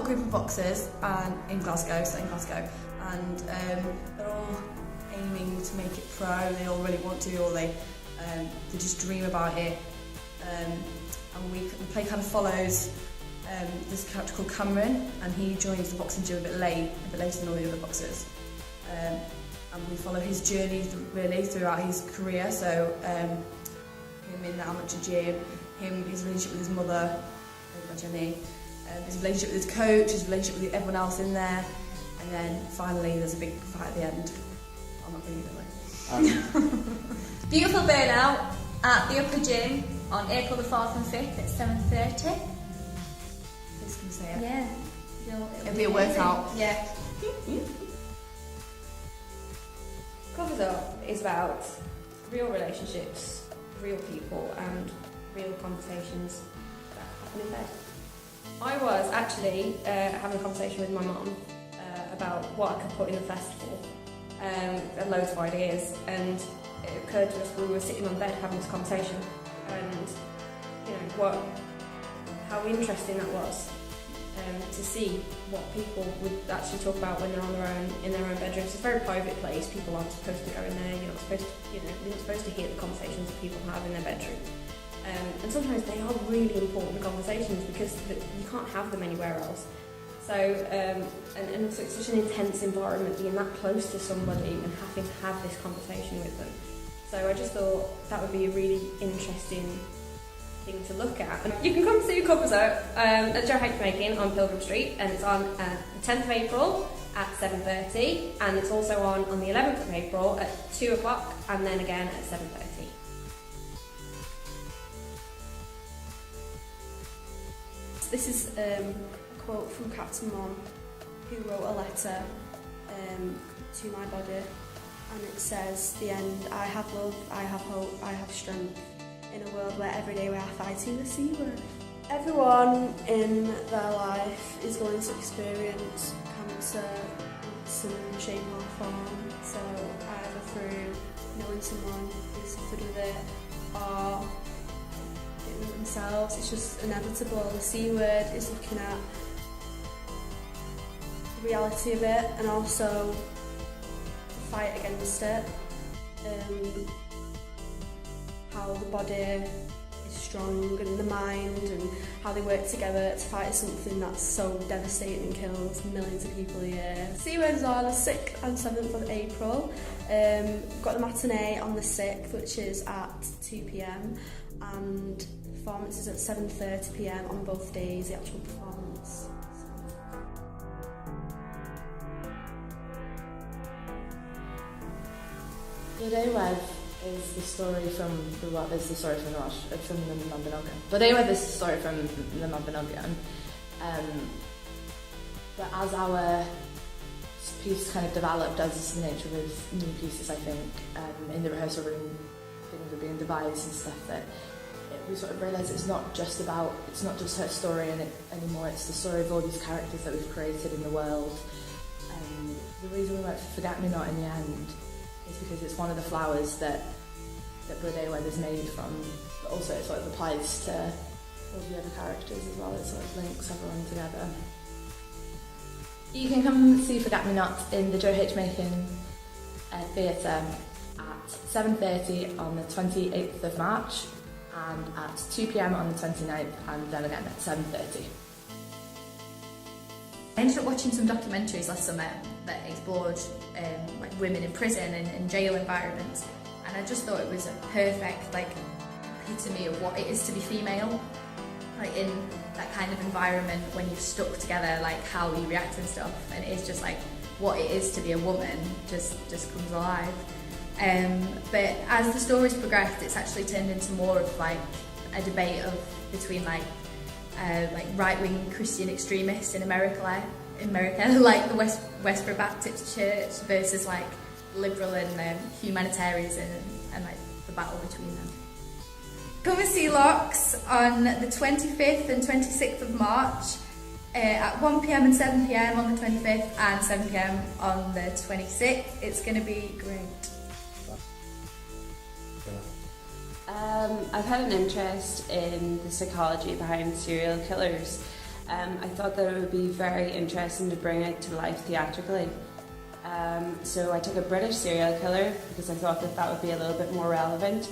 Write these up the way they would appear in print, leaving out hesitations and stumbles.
got a group of boxers in Glasgow, and they're all aiming to make it pro. They all really want to, or they just dream about it. And we play kind of follows this character called Cameron, and he joins the boxing gym a bit later than all the other boxers. And we follow his journey really throughout his career. So him in the amateur gym, his relationship with his mother, Jenny, his relationship with his coach, his relationship with everyone else in there, and then finally there's a big fight at the end. I'm not really gonna Beautiful burnout at the Upper Gym on April the 4th and 5th at 7:30. Who's gonna say it? Yeah. It'll be a workout. Yeah. Covers Up is about real relationships, real people, and real conversations that happen in bed. I was actually having a conversation with my mum about what I could put in the festival. Had loads of ideas, and it occurred to us we were sitting on bed having this conversation, and how interesting that was to see what people would actually talk about when they're on their own in their own bedrooms. It's a very private place. People aren't supposed to go in there. You're not supposed to hear the conversations that people have in their bedroom. And sometimes they are really important conversations because you can't have them anywhere else. So, and so it's such an intense environment being that close to somebody and having to have this conversation with them. So I just thought that would be a really interesting thing to look at. And you can come see Covers Up at Joe H Making on Pilgrim Street, and it's on the 10th of April at 7:30, and it's also on the 11th of April at 2 o'clock, and then again at 7:30. This is a quote from Kat's mum, who wrote a letter to my body, and it says, "The end, I have love, I have hope, I have strength, in a world where every day we are fighting the C word." Everyone in their life is going to experience cancer in some shape or form, so either through knowing someone who suffered with it or getting it themselves. It's just inevitable. The C word is looking at the reality of it and also the fight against it. How the body is strong and the mind and how they work together to fight something that's so devastating and kills millions of people a year. C words are the 6th and 7th of April. We've got the matinee on the 6th, which is at 2 p.m, and the performance is at 7:30 p.m. on both days, the actual performance. The Day Web is the story from the Mabinogion. But they were this story from the Mabinogion. But as our piece kind of developed, as the nature with new pieces, I think, in the rehearsal room, things were being devised and stuff, that we sort of realised it's not just her story anymore, it's the story of all these characters that we've created in the world. The reason we went for Forget Me Not in the end is because it's one of the flowers that Brudeweb is made from, but also it sort of applies to all the other characters as well. It sort of links everyone together. You can come see Forget Me Not in the Joe H Making Theatre at 7:30 on the 28th of March and at 2 p.m. on the 29th, and then again at 7:30. I ended up watching some documentaries last summer that explored like women in prison and in jail environments, and I just thought it was a perfect epitome of what it is to be female, like in that kind of environment when you're stuck together, like how you react and stuff, and it's just like what it is to be a woman just comes alive. But as the story's progressed, it's actually turned into more of like a debate between right-wing Christian extremists in America, like the Westboro Baptist Church versus like liberal and humanitarianism and like the battle between them. Come and see Locks on the 25th and 26th of March at 1 p.m. and 7 p.m. on the 25th and 7 p.m. on the 26th. It's going to be great. I've had an interest in the psychology behind serial killers, I thought that it would be very interesting to bring it to life theatrically. So I took a British serial killer because I thought that that would be a little bit more relevant.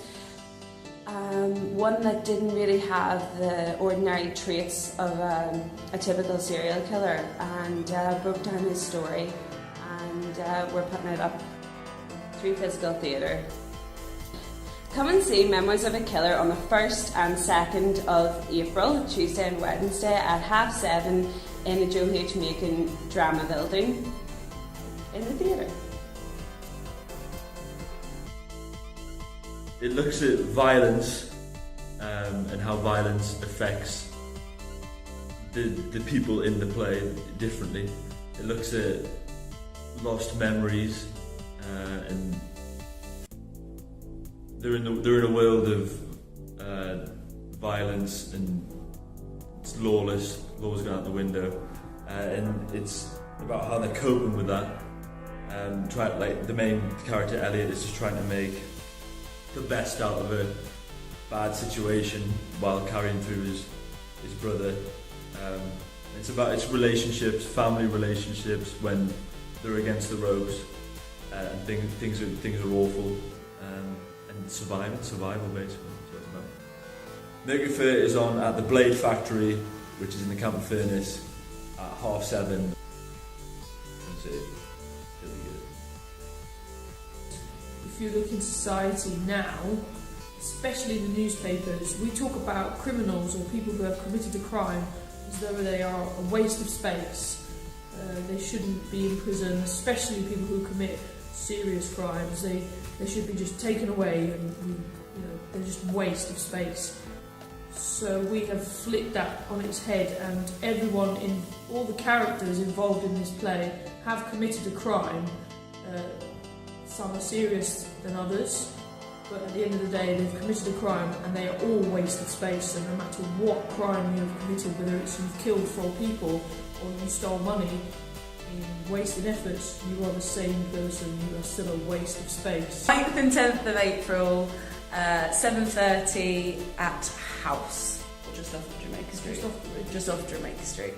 One that didn't really have the ordinary traits of a typical serial killer, and broke down his story, and we're putting it up through physical theatre. Come and see Memoirs of a Killer on the 1st and 2nd of April, Tuesday and Wednesday at 7:30 in the Joe H. Macon Drama Building in the theatre. It looks at violence and how violence affects the people in the play differently. It looks at lost memories and they're in a world of violence, and it's lawless, laws going out the window, and it's about how they're coping with that. Like the main character Elliot is just trying to make the best out of a bad situation while carrying through his brother. It's about its relationships, family relationships when they're against the ropes, and things are awful, and survival basically. That's what it's about. Mercury Fair is on at the Blade Factory, which is in the Camp Furnace, at 7:30. That's it. Really good. If you look in society now, especially in the newspapers, we talk about criminals or people who have committed a crime as though they are a waste of space. They shouldn't be in prison, especially people who commit serious crimes. They should be just taken away, and they're just a waste of space. So we have flipped that on its head, and everyone in all the characters involved in this play have committed a crime. Some are serious than others, but at the end of the day they've committed a crime and they are all wasted space. And no matter what crime you have committed, whether it's you've killed 4 people or you stole money in wasted efforts, you are the same person, you are still a waste of space. 9th and 10th of April, 7:30 at House, just off of Jamaica Street. Just off the ridge. Just off Jamaica Street.